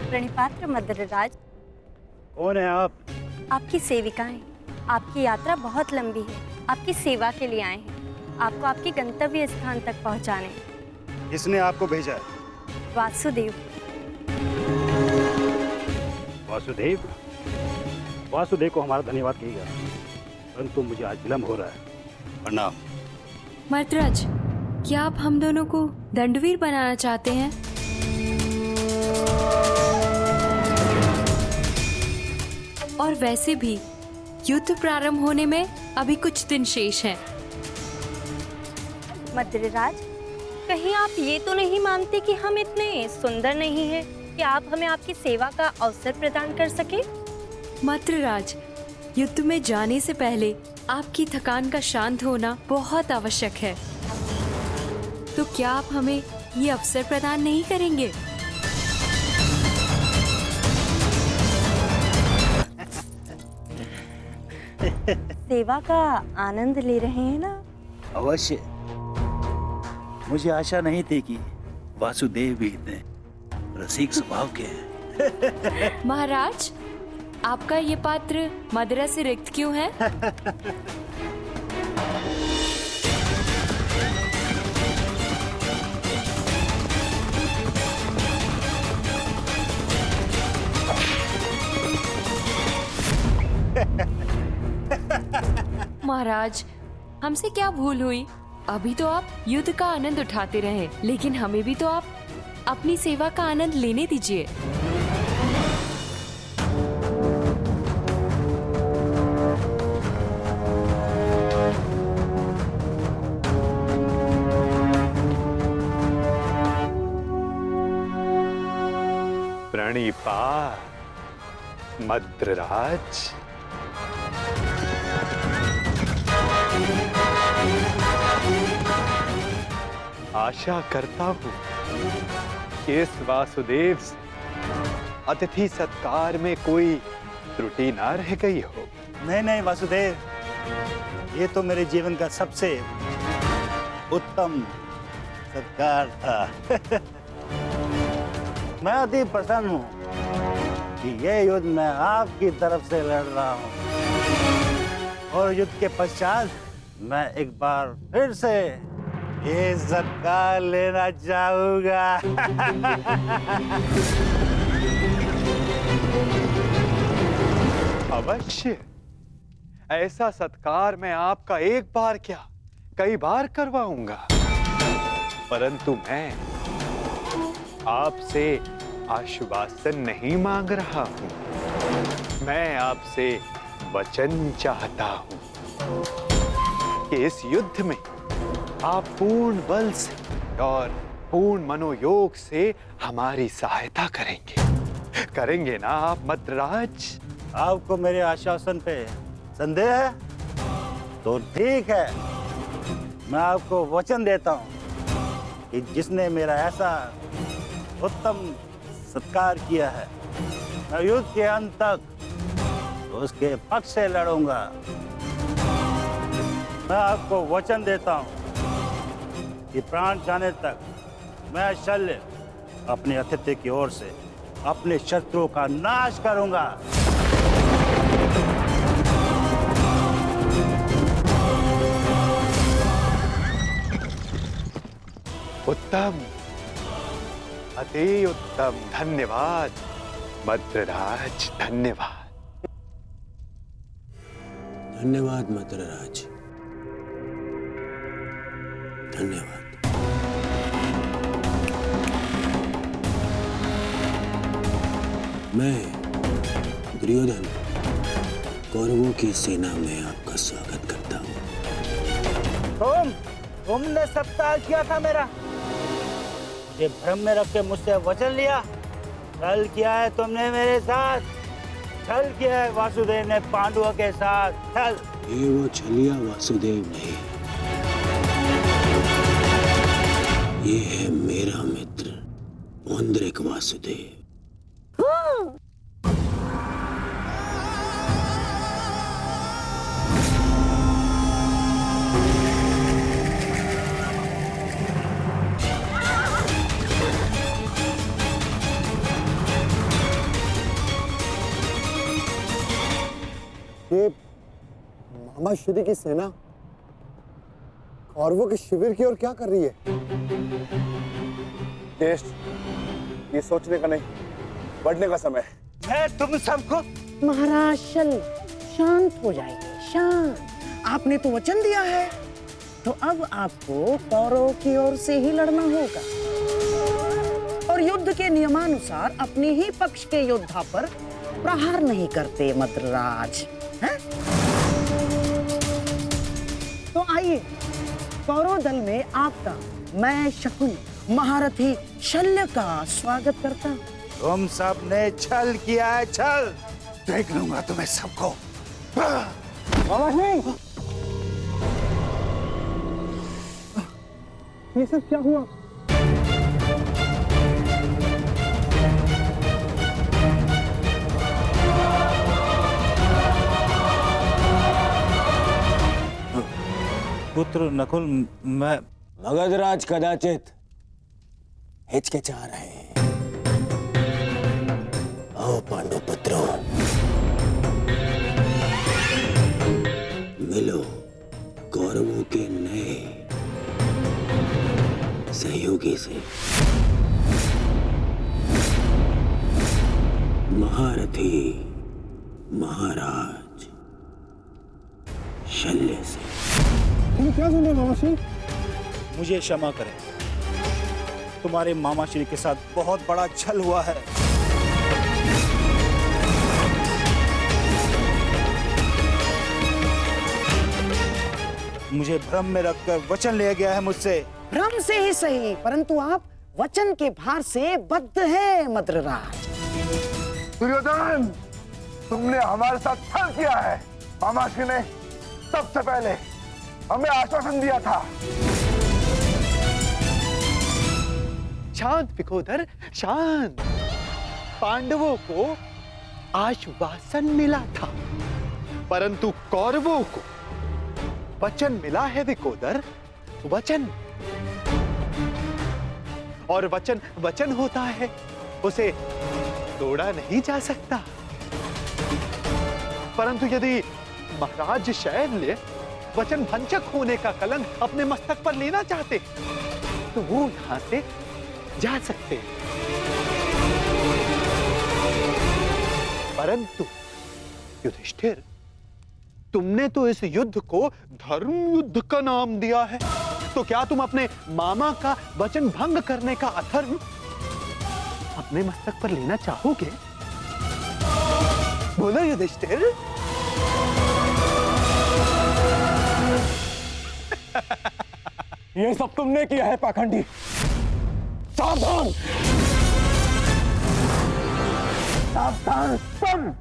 प्रणिपात्र मद्रराज। कौन है आप? आपकी सेविकाएं। आपकी यात्रा बहुत लंबी है, आपकी सेवा के लिए आए हैं, आपको आपके गंतव्य स्थान तक पहुंचाने। किसने आपको भेजा है? वासुदेव। वासुदेव? वासुदेव को हमारा धन्यवाद कहिएगा, परंतु मुझे आज विलम्ब हो रहा है। प्रणाम। मद्रराज, क्या आप हम दोनों को दंडवीर बनाना चाहते हैं? और वैसे भी युद्ध प्रारंभ होने में अभी कुछ दिन शेष हैं। मद्रराज, कहीं आप ये तो नहीं मानते कि हम इतने सुंदर नहीं हैं कि आप हमें आपकी सेवा का अवसर प्रदान कर सके? मद्रराज, युद्ध में जाने से पहले आपकी थकान का शांत होना बहुत आवश्यक है। तो क्या आप हमें ये अवसर प्रदान नहीं करेंगे? सेवा का आनंद ले रहे हैं ना? अवश्य। मुझे आशा नहीं थी कि वासुदेव भी इतने रसिक स्वभाव के हैं। महाराज, आपका ये पात्र मदिरा से रिक्त क्यों है? महाराज, हमसे क्या भूल हुई? अभी तो आप युद्ध का आनंद उठाते रहे, लेकिन हमें भी तो आप अपनी सेवा का आनंद लेने दीजिए। प्रणिपात मद्रराज। आशा करता हूँ कि इस वासुदेव से अतिथि सत्कार में कोई त्रुटि ना रह गई हो। नहीं वासुदेव, ये तो मेरे जीवन का सबसे उत्तम सत्कार था। मैं अति प्रसन्न हूँ कि ये युद्ध मैं आपकी तरफ से लड़ रहा हूँ, और युद्ध के पश्चात मैं एक बार फिर से ये सत्कार लेना चाहूंगा। अवश्य, ऐसा सत्कार मैं आपका एक बार क्या कई बार करवाऊंगा, परंतु मैं आपसे आश्वासन नहीं मांग रहा हूं। मैं आपसे वचन चाहता हूं कि इस युद्ध में आप पूर्ण बल से और पूर्ण मनोयोग से हमारी सहायता करेंगे ना आप मद्रराज? आपको मेरे आश्वासन पे संदेह है? तो ठीक है, मैं आपको वचन देता हूं कि जिसने मेरा ऐसा उत्तम सत्कार किया है, मैं युद्ध के अंत तक उसके पक्ष से लड़ूंगा। मैं आपको वचन देता हूं कि प्राण जाने तक मैं शल्य अपने अतिथि की ओर से अपने शत्रुओं का नाश करूंगा। उत्तम, अति उत्तम। धन्यवाद मद्रराज, धन्यवाद। धन्यवाद मद्रराज, धन्यवाद। मैं दुर्योधन कौरवों की सेना में आपका स्वागत करता हूँ। तुमने सत्कार किया था मेरा, ये भ्रम में रख के मुझसे वचन लिया। छल किया है तुमने मेरे साथ, छल किया है वासुदेव ने पांडवों के साथ, छल। ये वो छलिया वासुदेव नहीं, ये है मेरा मित्र पौंड्रिक वासुदेव। ये मामा श्री की सेना कौरवों के शिविर की ओर क्या कर रही है? देश, ये सोचने का नहीं, बढ़ने का समय है। मैं तुम सबको महाराज शांत हो जाइए, शांत। आपने तो वचन दिया है, तो अब आपको कौरवों की ओर से ही लड़ना होगा और युद्ध के नियमानुसार अपने ही पक्ष के योद्धा पर प्रहार नहीं करते मद्रराज, हैं? तो आइए, कौरव दल में आपका मैं शकुन महारथी शल्य का स्वागत करता हूँ। तुम सब ने छल किया है, छल। देख लूंगा तुम्हें सबको। मामा श्री, ये सब क्या हुआ? पुत्र नकुल, मैं मगधराज कदाचित हिचकिचा रहे हैं। आओ पांडु पुत्रों, मिलो कौरवों के नए सहयोगी से, महारथी महाराज शल्य से। तुम क्या सुन रहे हो मामा श्री? मुझे क्षमा करें, तुम्हारे मामा श्री के साथ बहुत बड़ा छल हुआ है। मुझे भ्रम में रखकर वचन लिया गया है मुझसे। भ्रम से ही सही, परंतु आप वचन के भार से बद्ध है मद्रराज। दुर्योधन, तुमने हमारे साथ छल किया है। मामा श्री ने सबसे पहले हमें आश्वासन दिया था। शांत विकोदर, शांत। पांडवों को आश्वासन मिला था, परंतु कौरवों को वचन मिला है विकोदर, वचन। और वचन वचन होता है, उसे तोड़ा नहीं जा सकता। परंतु यदि महाराज शैल्य वचन भंजक होने का कलंक अपने मस्तक पर लेना चाहते तो वो यहां से जा सकते हैं। परंतु युधिष्ठिर, तुमने तो इस युद्ध को धर्म युद्ध का नाम दिया है, तो क्या तुम अपने मामा का वचन भंग करने का अधर्म अपने मस्तक पर लेना चाहोगे? बोलो युधिष्ठिर। ये सब तुमने किया है पाखंडी। सावधान, सावधान सुन।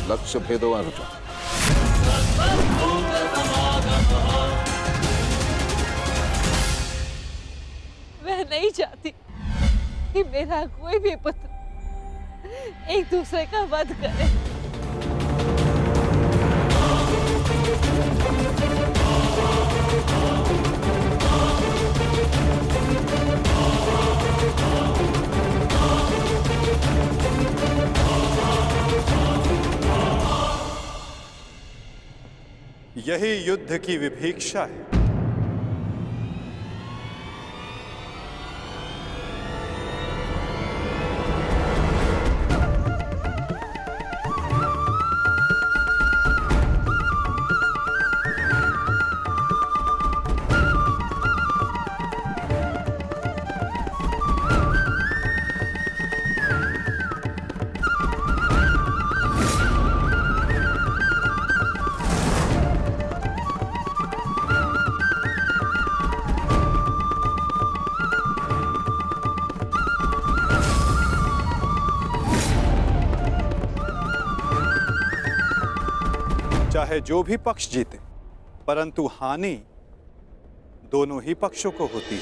लक्ष्य भेदवान हो। मैं नहीं चाहती कि मेरा कोई भी पुत्र एक दूसरे का वध करे। यही युद्ध की विभीषा है। चाहे जो भी पक्ष जीते, परंतु हानि दोनों ही पक्षों को होती है।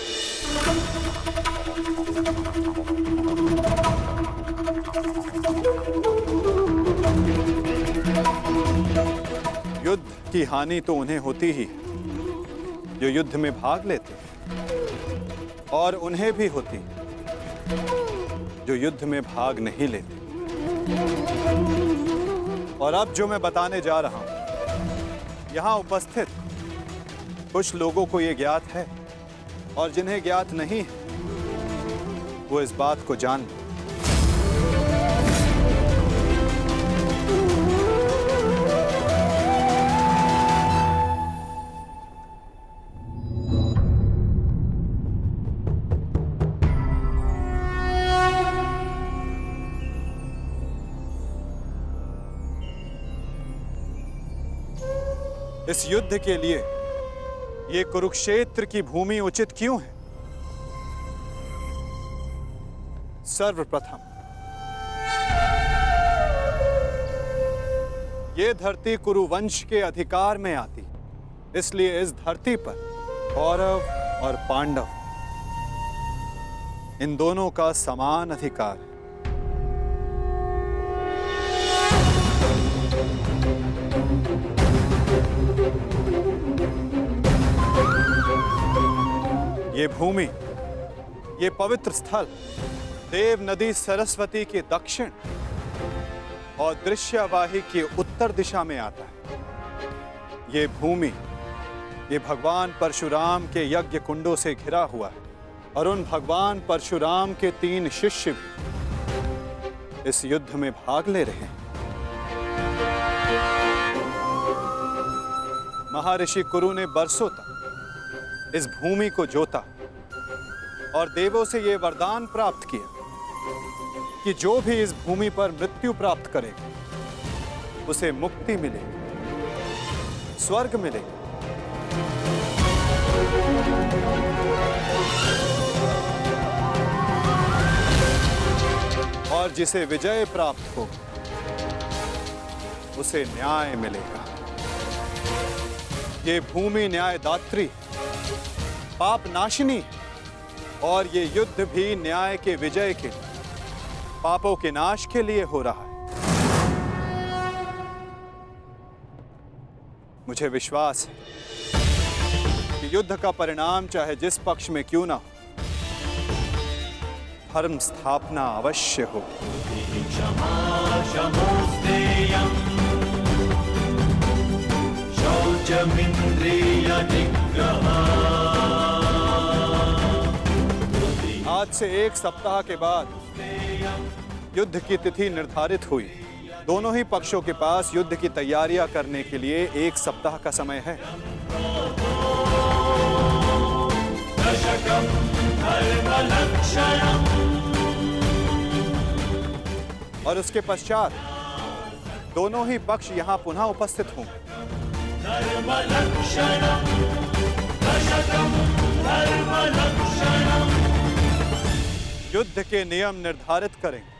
युद्ध की हानि तो उन्हें होती ही जो युद्ध में भाग लेते, और उन्हें भी होती जो युद्ध में भाग नहीं लेते। और अब जो मैं बताने जा रहा हूं, यहां उपस्थित कुछ लोगों को यह ज्ञात है, और जिन्हें ज्ञात नहीं है वो इस बात को जान लें। इस युद्ध के लिए ये कुरुक्षेत्र की भूमि उचित क्यों है? सर्वप्रथम ये धरती कुरुवंश के अधिकार में आती, इसलिए इस धरती पर कौरव और पांडव इन दोनों का समान अधिकार है। ये भूमि, ये पवित्र स्थल देव नदी सरस्वती के दक्षिण और दृश्यवाही के उत्तर दिशा में आता है। ये भूमि, ये भगवान परशुराम के यज्ञ कुंडों से घिरा हुआ है, और उन भगवान परशुराम के 3 शिष्य भी इस युद्ध में भाग ले रहे हैं। महर्षि कुरु ने बरसों तक इस भूमि को जोता और देवों से यह वरदान प्राप्त किया कि जो भी इस भूमि पर मृत्यु प्राप्त करेगा उसे मुक्ति मिलेगी, स्वर्ग मिलेगा। और जिसे विजय प्राप्त होगा उसे न्याय मिलेगा। ये भूमि न्यायदात्री, पाप नाशिनी, और ये युद्ध भी न्याय के विजय के लिए, पापों के नाश के लिए हो रहा है। मुझे विश्वास है कि युद्ध का परिणाम चाहे जिस पक्ष में क्यों ना हो, धर्म स्थापना अवश्य हो। आज से 1 सप्ताह के बाद युद्ध की तिथि निर्धारित हुई। दोनों ही पक्षों के पास युद्ध की तैयारियां करने के लिए 1 सप्ताह का समय है। और उसके पश्चात दोनों ही पक्ष यहां पुनः उपस्थित होंगे। युद्ध के नियम निर्धारित करेंगे,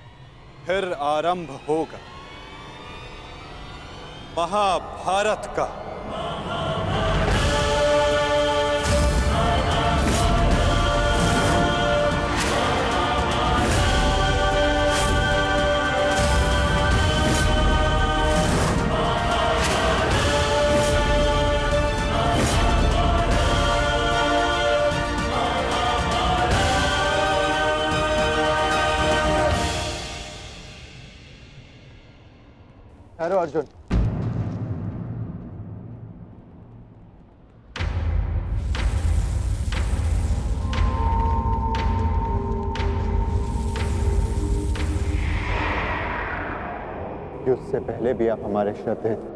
फिर आरंभ होगा। महाभारत का। अरे अर्जुन, युद्ध से पहले भी आप हमारे श्रद्धेय थे,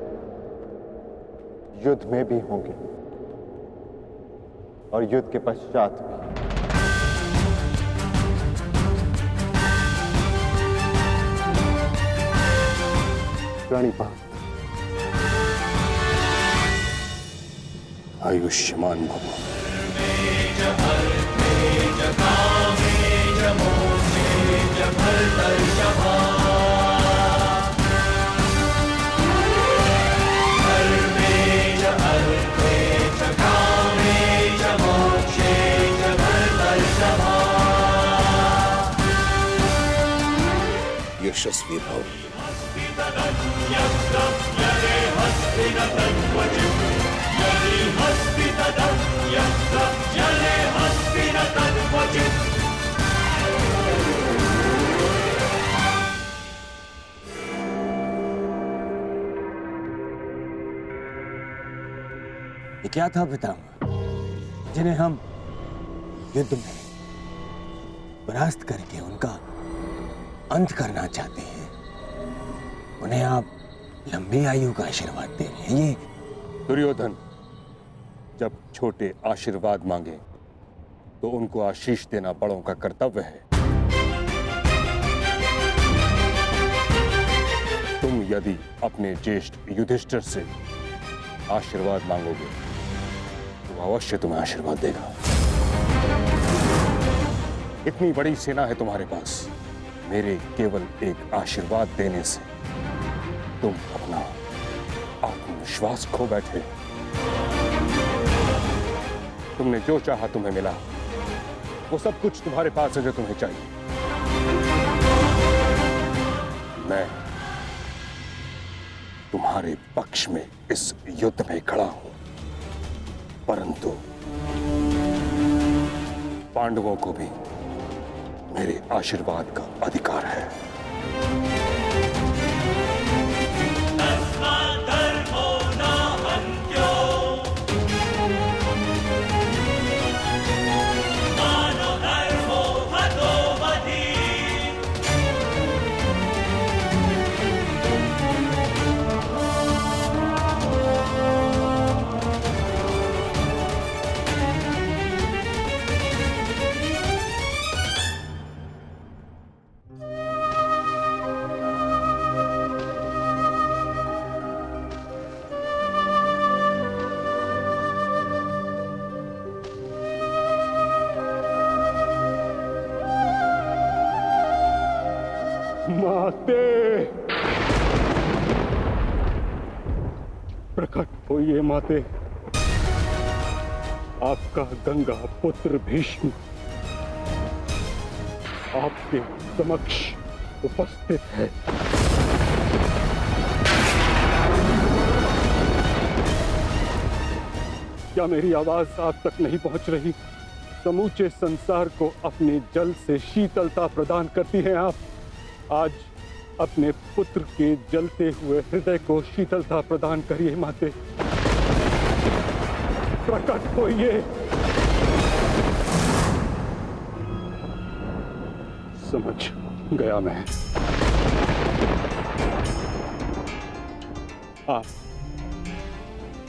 युद्ध में भी होंगे और युद्ध के पश्चात भी। प्रणिपात। आयुष्मान भव। यशस्वी भव। ये क्या था पितामह, जिन्हें हम युद्ध में परास्त करके उनका अंत करना चाहते हैं, उन्हें आप लंबी आयु का आशीर्वाद दे रहे हैं। ये दुर्योधन, जब छोटे आशीर्वाद मांगे तो उनको आशीष देना बड़ों का कर्तव्य है। तुम यदि अपने ज्येष्ठ युधिष्ठिर से आशीर्वाद मांगोगे तो अवश्य तुम्हें आशीर्वाद देगा। इतनी बड़ी सेना है तुम्हारे पास, मेरे केवल एक आशीर्वाद देने से तुम अपना आत्मविश्वास खो बैठे। तुमने जो चाहा तुम्हें मिला, वो सब कुछ तुम्हारे पास है जो तुम्हें चाहिए। मैं तुम्हारे पक्ष में इस युद्ध में खड़ा हूं, परंतु पांडवों को भी मेरे आशीर्वाद का अधिकार है। माते, प्रकट होइए माते। आपका गंगा पुत्र भीष्म आपके समक्ष उपस्थित है। क्या मेरी आवाज आप तक नहीं पहुंच रही? समूचे संसार को अपने जल से शीतलता प्रदान करती हैं आप। आज अपने पुत्र के जलते हुए हृदय को शीतलता प्रदान करिए माते। प्रकट होइए। समझ गया मैं। आप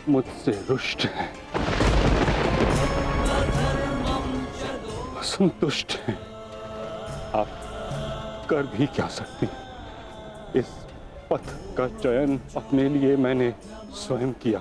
मुझसे रुष्ट हैं, असंतुष्ट हैं। आप कर भी क्या सकती हैं? इस पथ का चयन अपने लिए मैंने स्वयं किया।